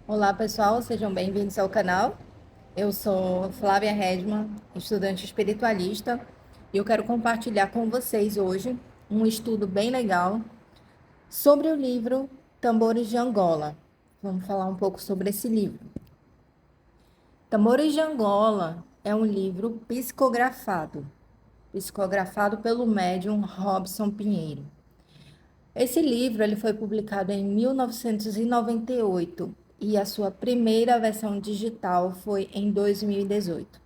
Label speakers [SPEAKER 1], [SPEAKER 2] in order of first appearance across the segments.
[SPEAKER 1] Olá, pessoal, sejam bem-vindos ao canal. Eu sou Flávia Redman, estudante espiritualista, e eu quero compartilhar com vocês hoje um estudo bem legal sobre o livro Tambores de Angola. Vamos falar um pouco sobre esse livro. Tambores de Angola é um livro psicografado pelo médium Robson Pinheiro. Esse livro ele foi publicado em 1998 e a sua primeira versão digital foi em 2018.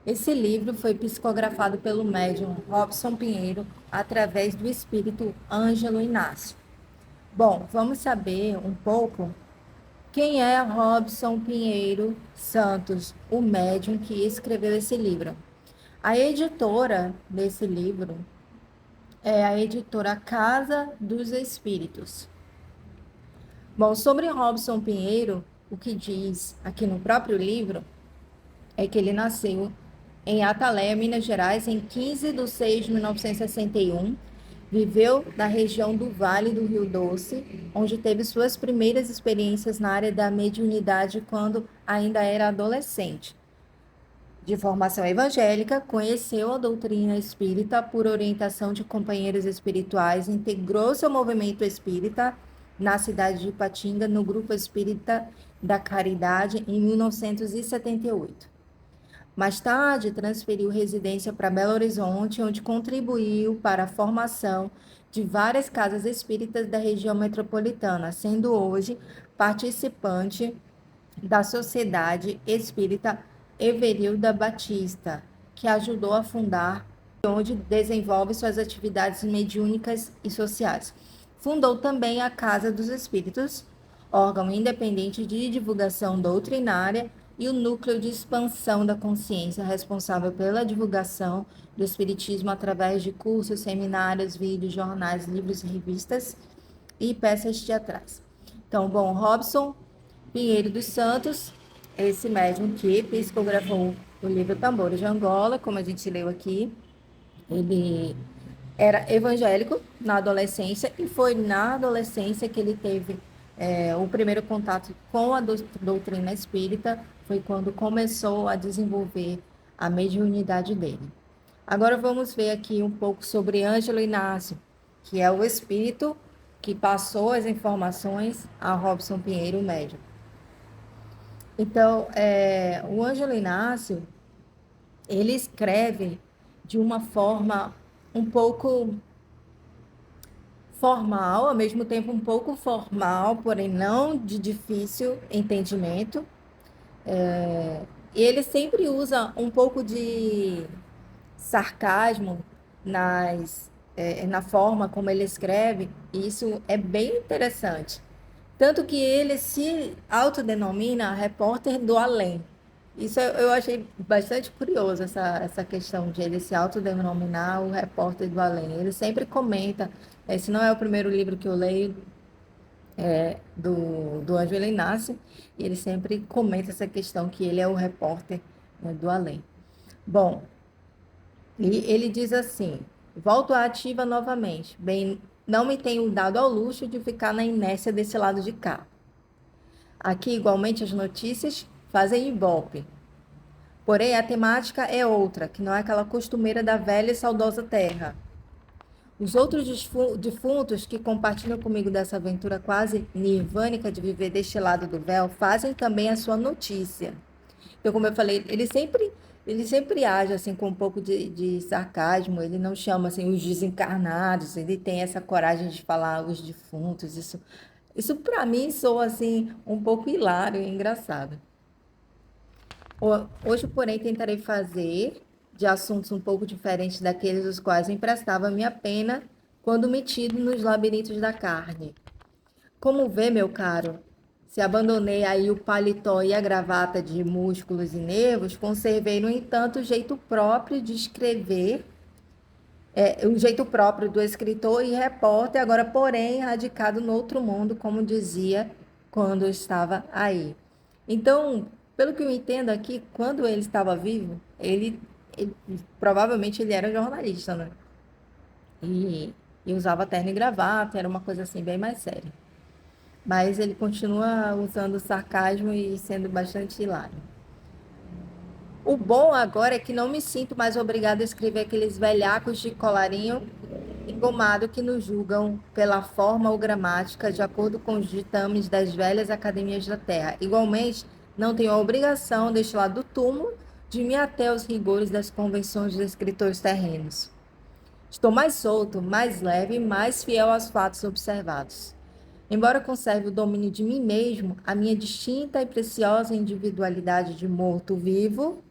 [SPEAKER 1] Esse livro foi psicografado pelo médium Robson Pinheiro através do espírito Ângelo Inácio. Bom, vamos saber um pouco quem é Robson Pinheiro Santos, o médium que escreveu esse livro. A editora desse livro é a editora Casa dos Espíritos. Bom, sobre Robson Pinheiro, o que diz aqui no próprio livro é que ele nasceu em Ataleia, Minas Gerais, em 15 de 6 de 1961. Viveu na região do Vale do Rio Doce, onde teve suas primeiras experiências na área da mediunidade quando ainda era adolescente. De formação evangélica, conheceu a doutrina espírita por orientação de companheiros espirituais, integrou-se ao movimento espírita na cidade de Ipatinga, no Grupo Espírita da Caridade, em 1978. Mais tarde, transferiu residência para Belo Horizonte, onde contribuiu para a formação de várias casas espíritas da região metropolitana, sendo hoje participante da Sociedade Espírita Everilda Batista, que ajudou a fundar, onde desenvolve suas atividades mediúnicas e sociais. Fundou também a Casa dos Espíritos, órgão independente de divulgação doutrinária, e o Núcleo de Expansão da Consciência, responsável pela divulgação do Espiritismo através de cursos, seminários, vídeos, jornais, livros, revistas e peças teatrais. Então, bom, Robson Pinheiro dos Santos, esse médium que psicografou o livro Tambores de Angola, como a gente leu aqui, ele era evangélico na adolescência e foi na adolescência que ele teve o primeiro contato com a doutrina espírita, foi quando começou a desenvolver a mediunidade dele. Agora vamos ver aqui um pouco sobre Ângelo Inácio, que é o espírito que passou as informações a Robson Pinheiro, médium. Então, o Ângelo Inácio, ele escreve de uma forma um pouco formal, ao mesmo tempo um pouco formal, porém não de difícil entendimento. E ele sempre usa um pouco de sarcasmo na forma como ele escreve, e isso é bem interessante. Tanto que ele se autodenomina repórter do além. Isso eu achei bastante curioso, essa questão de ele se autodenominar o repórter do além. Ele sempre comenta, esse não é o primeiro livro que eu leio, do Ângelo Inácio, e ele sempre comenta essa questão que ele é o repórter, né, do além. Bom, e ele diz assim: volto à ativa novamente. Bem, não me tenho dado ao luxo de ficar na inércia desse lado de cá. Aqui, igualmente, as notícias fazem ibope. Porém, a temática é outra, que não é aquela costumeira da velha e saudosa terra. Os outros defuntos que compartilham comigo dessa aventura quase nirvânica de viver deste lado do véu fazem também a sua notícia. Então, como eu falei, ele sempre age assim com um pouco de sarcasmo, ele não chama assim os desencarnados, ele tem essa coragem de falar os defuntos, isso para mim soa assim um pouco hilário e engraçado. Hoje, porém, tentarei fazer de assuntos um pouco diferentes daqueles os quais emprestava minha pena quando metido nos labirintos da carne. Como vê, meu caro, se abandonei aí o paletó e a gravata de músculos e nervos, conservei, no entanto, o jeito próprio de escrever, o jeito próprio do escritor e repórter, agora, porém, radicado no outro mundo, como dizia quando eu estava aí. Então, pelo que eu entendo aqui, quando ele estava vivo, ele provavelmente ele era jornalista, né? E, e usava terno e gravata, era uma coisa assim bem mais séria. mas ele continua usando sarcasmo e sendo bastante hilário. O bom agora é que não me sinto mais obrigada a escrever aqueles velhacos de colarinho engomado que nos julgam pela forma ou gramática de acordo com os ditames das velhas academias da Terra. Igualmente, não tenho a obrigação, deste lado do túmulo, de me ater aos rigores das convenções dos escritores terrenos. Estou mais solto, mais leve e mais fiel aos fatos observados. Embora conserve o domínio de mim mesmo, a minha distinta e preciosa individualidade de morto-vivo,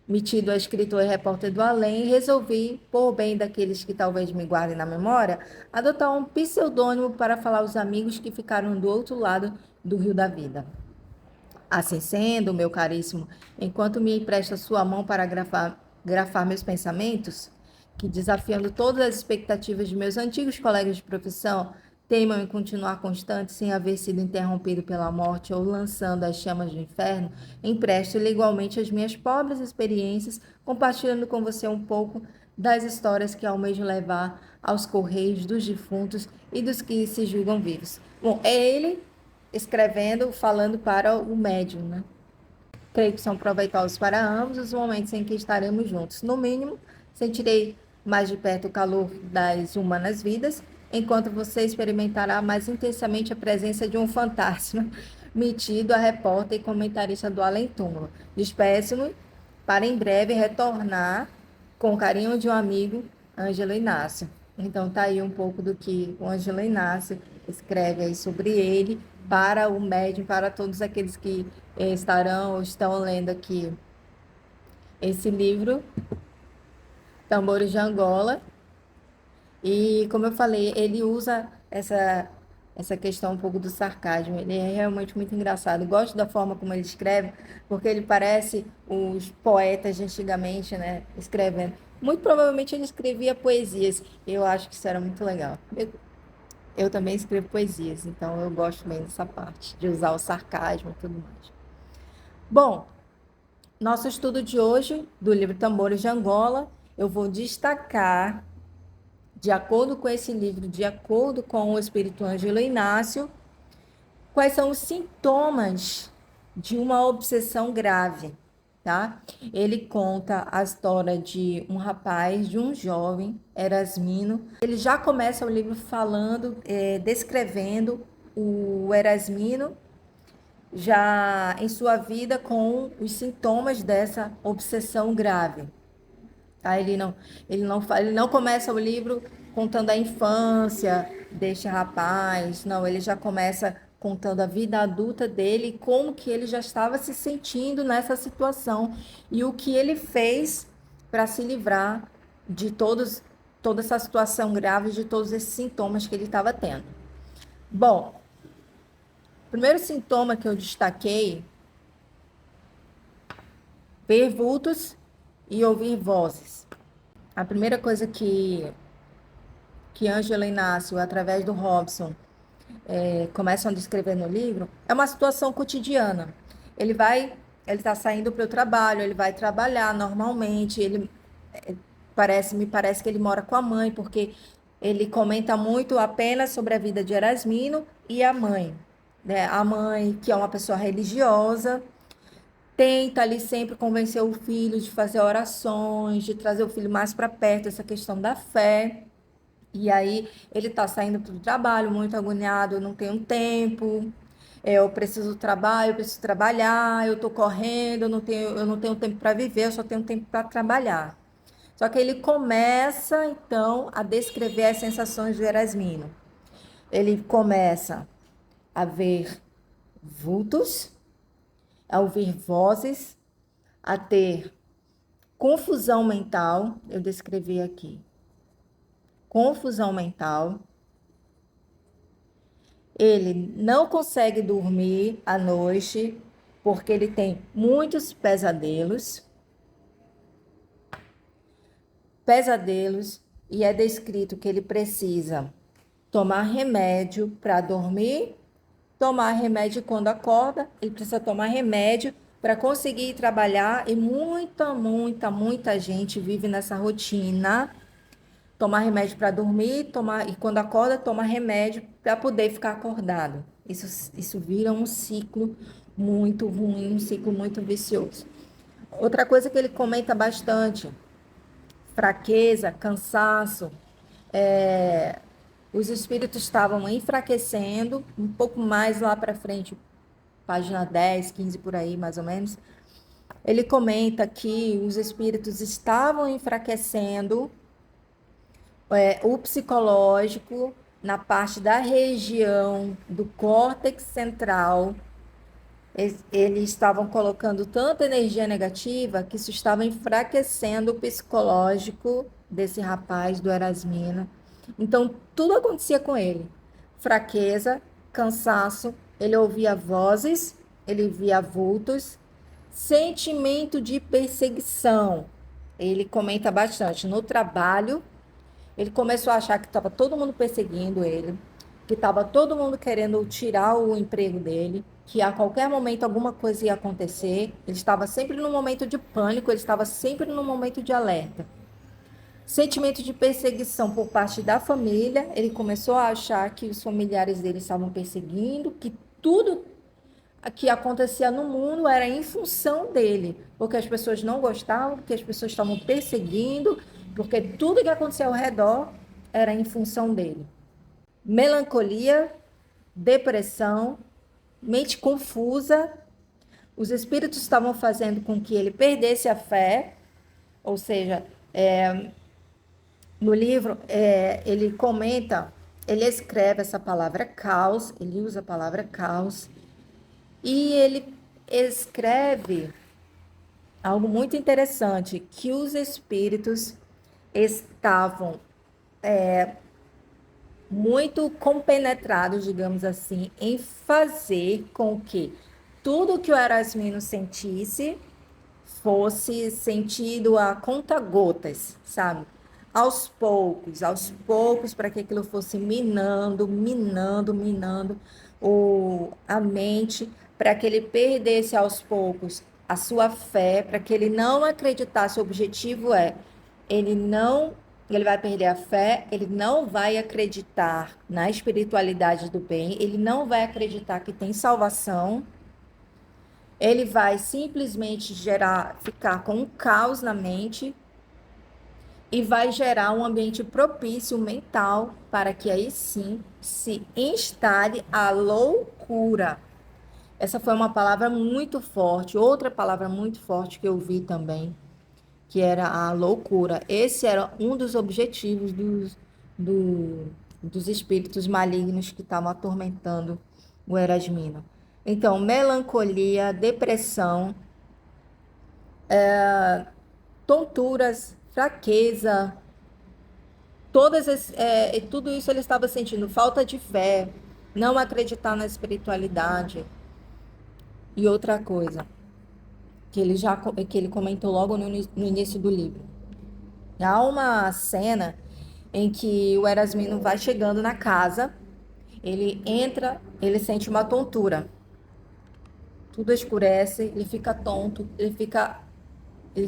[SPEAKER 1] metido a escritor e repórter do além, resolvi, por bem daqueles que talvez me guardem na memória, adotar um pseudônimo para falar aos amigos que ficaram do outro lado do rio da vida. Assim sendo, meu caríssimo, enquanto me empresta sua mão para grafar meus pensamentos, que desafiando todas as expectativas de meus antigos colegas de profissão, teimam em continuar constante sem haver sido interrompido pela morte ou lançando as chamas do inferno, empresto-lhe igualmente as minhas pobres experiências, compartilhando com você um pouco das histórias que almejo levar aos correios dos defuntos e dos que se julgam vivos. Bom, é ele escrevendo, falando para o médium, né? Creio que são proveitosos para ambos os momentos em que estaremos juntos. No mínimo, sentirei mais de perto o calor das humanas vidas, enquanto você experimentará mais intensamente a presença de um fantasma metido a repórter e comentarista do além-túmulo. Despeço-me para em breve retornar com o carinho de um amigo, Ângelo Inácio. Então, tá aí um pouco do que o Ângelo Inácio escreve aí sobre ele, para o médium, para todos aqueles que estarão ou estão lendo aqui esse livro, Tambores de Angola. E, como eu falei, ele usa essa questão um pouco do sarcasmo. Ele é realmente muito engraçado. Gosto da forma como ele escreve, porque ele parece os poetas de antigamente, né? Escrevendo. Muito provavelmente ele escrevia poesias. Eu acho que isso era muito legal. Eu também escrevo poesias, então eu gosto bem dessa parte, de usar o sarcasmo e tudo mais. Bom, nosso estudo de hoje, do livro Tambores de Angola, eu vou destacar, de acordo com esse livro, de acordo com o Espírito Ângelo Inácio, quais são os sintomas de uma obsessão grave, tá? Ele conta a história de um rapaz, de um jovem, Erasmino. Ele já começa o livro falando, descrevendo o Erasmino já em sua vida com os sintomas dessa obsessão grave. Tá? Ele não começa o livro contando a infância deste rapaz, não, ele já começa contando a vida adulta dele, como que ele já estava se sentindo nessa situação e o que ele fez para se livrar de toda essa situação grave, de todos esses sintomas que ele estava tendo. Bom, o primeiro sintoma que eu destaquei, ver vultos e ouvir vozes. A primeira coisa que Ângelo Inácio, através do Robson, começam a descrever no livro, é uma situação cotidiana. Ele está saindo para o trabalho, ele vai trabalhar normalmente, me parece que ele mora com a mãe, porque ele comenta muito apenas sobre a vida de Erasmino e a mãe, né? A mãe, que é uma pessoa religiosa, tenta ali sempre convencer o filho de fazer orações, de trazer o filho mais para perto, essa questão da fé. E aí ele está saindo para o trabalho muito agoniado, eu não tenho tempo, eu preciso trabalhar, eu preciso trabalhar, eu estou correndo, eu não tenho tempo para viver, eu só tenho tempo para trabalhar. Só que ele começa, então, a descrever as sensações do Erasmino. Ele começa a ver vultos, a ouvir vozes, a ter confusão mental, eu descrevi aqui, confusão mental. Ele não consegue dormir à noite porque ele tem muitos pesadelos, e é descrito que ele precisa tomar remédio para dormir, tomar remédio quando acorda, ele precisa tomar remédio para conseguir trabalhar, e muita gente vive nessa rotina tomar remédio para dormir, e quando acorda, toma remédio para poder ficar acordado. Isso vira um ciclo muito ruim, um ciclo muito vicioso. Outra coisa que ele comenta bastante, fraqueza, cansaço, os espíritos estavam enfraquecendo, um pouco mais lá para frente, página 10, 15 por aí, mais ou menos. Ele comenta que os espíritos estavam enfraquecendo o psicológico na parte da região do córtex central. Eles estavam colocando tanta energia negativa que isso estava enfraquecendo o psicológico desse rapaz, do Erasmino. Então, tudo acontecia com ele. Fraqueza, cansaço, ele ouvia vozes, ele via vultos, sentimento de perseguição. Ele comenta bastante. No trabalho, ele começou a achar que estava todo mundo perseguindo ele, que estava todo mundo querendo tirar o emprego dele, que a qualquer momento alguma coisa ia acontecer. Ele estava sempre num momento de pânico, ele estava sempre num momento de alerta. Sentimento de perseguição por parte da família, ele começou a achar que os familiares dele estavam perseguindo, que tudo que acontecia no mundo era em função dele, porque as pessoas não gostavam, porque as pessoas estavam perseguindo, porque tudo que acontecia ao redor era em função dele. Melancolia, depressão, mente confusa, os espíritos estavam fazendo com que ele perdesse a fé, ou seja, no livro ele comenta, ele escreve essa palavra caos, ele usa a palavra caos, e ele escreve algo muito interessante, que os espíritos estavam muito compenetrados, digamos assim, em fazer com que tudo que o Erasmino sentisse fosse sentido a conta-gotas, sabe? Aos poucos, para que aquilo fosse minando a mente, para que ele perdesse aos poucos a sua fé, para que ele não acreditasse. O objetivo ele não, ele vai perder a fé, ele não vai acreditar na espiritualidade do bem, ele não vai acreditar que tem salvação. Ele vai simplesmente ficar com um caos na mente e vai gerar um ambiente propício mental para que aí sim se instale a loucura. Essa foi uma palavra muito forte. Outra palavra muito forte que eu vi também, que era a loucura. Esse era um dos objetivos dos espíritos malignos que estavam atormentando o Erasmino. Então, melancolia, depressão, tonturas, fraqueza, tudo isso ele estava sentindo, falta de fé, não acreditar na espiritualidade. E outra coisa, que ele comentou logo no início do livro. Há uma cena em que o Erasmino vai chegando na casa, ele entra, ele sente uma tontura. Tudo escurece, ele fica tonto, ele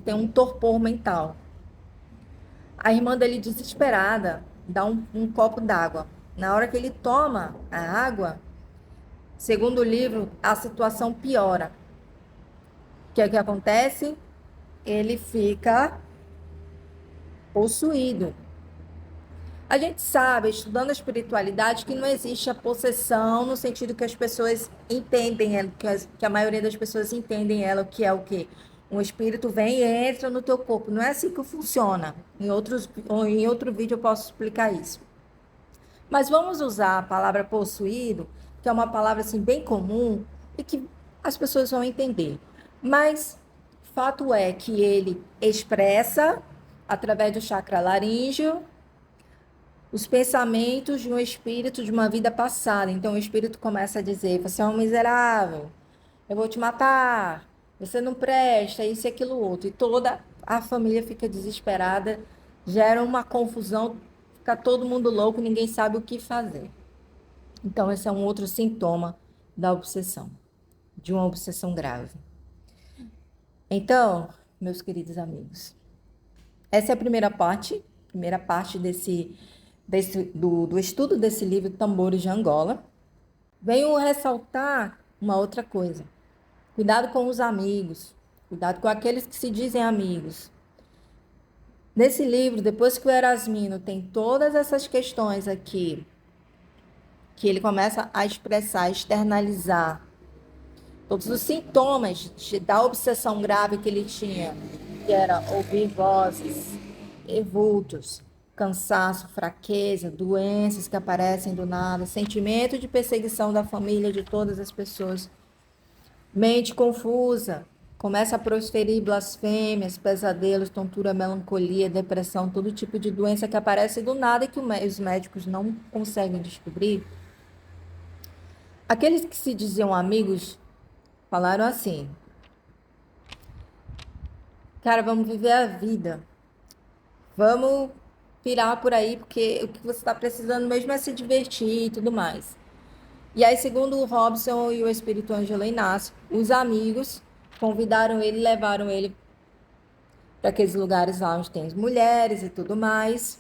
[SPEAKER 1] tem um torpor mental. A irmã dele, desesperada, dá um copo d'água. Na hora que ele toma a água, segundo o livro, a situação piora. O que é que acontece? Ele fica possuído. A gente sabe, estudando a espiritualidade, que não existe a possessão no sentido que as pessoas entendem ela, que a maioria das pessoas entendem ela, que é o quê? Um espírito vem e entra no teu corpo. Não é assim que funciona. Em outro vídeo eu posso explicar isso. Mas vamos usar a palavra possuído, que é uma palavra assim bem comum e que as pessoas vão entender. Mas fato é que ele expressa através do chakra laríngeo os pensamentos de um espírito de uma vida passada. Então o espírito começa a dizer: você é um miserável, eu vou te matar, você não presta, isso e aquilo outro. E toda a família fica desesperada, gera uma confusão, fica todo mundo louco, ninguém sabe o que fazer. Então esse é um outro sintoma da obsessão, de uma obsessão grave. Então, meus queridos amigos, essa é a primeira parte primeira parte do estudo desse livro, Tambores de Angola. Venho ressaltar uma outra coisa. Cuidado com os amigos, cuidado com aqueles que se dizem amigos. Nesse livro, depois que o Erasmino tem todas essas questões aqui, que ele começa a expressar, externalizar todos os sintomas da obsessão grave que ele tinha, que era ouvir vozes, vultos, cansaço, fraqueza, doenças que aparecem do nada, sentimento de perseguição da família, de todas as pessoas, mente confusa, começa a prosferir blasfêmias, pesadelos, tontura, melancolia, depressão, todo tipo de doença que aparece do nada e que os médicos não conseguem descobrir. Aqueles que se diziam amigos falaram assim: cara, vamos viver a vida, vamos pirar por aí, porque o que você está precisando mesmo é se divertir e tudo mais. E aí, segundo o Robson e o Espírito Ângelo Inácio, os amigos convidaram ele, levaram ele para aqueles lugares lá onde tem as mulheres e tudo mais.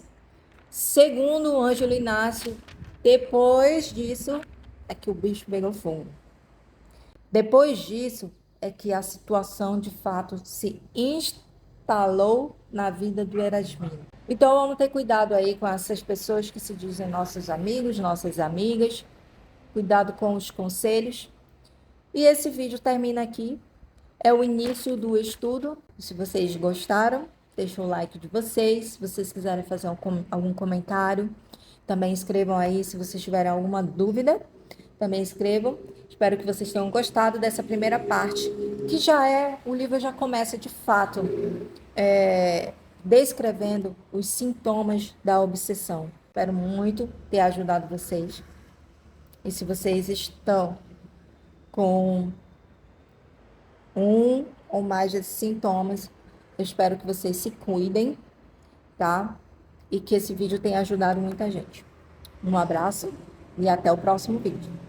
[SPEAKER 1] Segundo o Ângelo Inácio, depois disso é que o bicho pegou fogo. Depois disso é que a situação de fato se instalou na vida do Erasmino. Então vamos ter cuidado aí com essas pessoas que se dizem nossos amigos, nossas amigas. Cuidado com os conselhos. E esse vídeo termina aqui. É o início do estudo. Se vocês gostaram, deixa o like de vocês. Se vocês quiserem fazer algum comentário, também escrevam aí. Se vocês tiverem alguma dúvida, também escrevam. Espero que vocês tenham gostado dessa primeira parte, que o livro já começa de fato descrevendo os sintomas da obsessão. Espero muito ter ajudado vocês. E se vocês estão com um ou mais desses sintomas, eu espero que vocês se cuidem, tá? E que esse vídeo tenha ajudado muita gente. Um abraço e até o próximo vídeo.